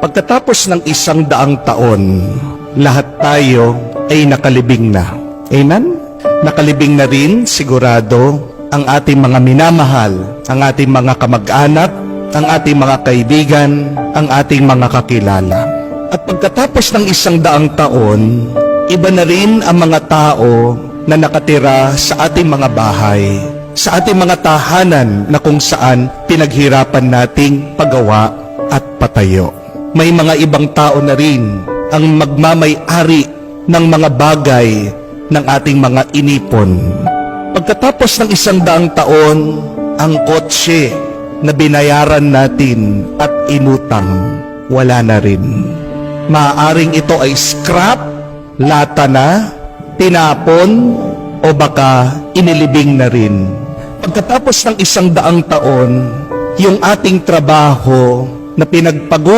Pagkatapos ng 100 taon, lahat tayo ay nakalibing na. Amen? Nakalibing na rin, sigurado, ang ating mga minamahal, ang ating mga kamag-anak, ang ating mga kaibigan, ang ating mga kakilala. At pagkatapos ng 100 taon, iba na rin ang mga tao na nakatira sa ating mga bahay, sa ating mga tahanan na kung saan pinaghirapan nating pagawa at patayo. May mga ibang tao na rin ang magmamay-ari ng mga bagay ng ating mga inipon. Pagkatapos ng 100 taon, ang kotse na binayaran natin at inutang, wala na rin. Maaaring ito ay scrap, lata na, tinapon, o baka inilibing na rin. Pagkatapos ng 100 taon, yung ating trabaho na pinagpagod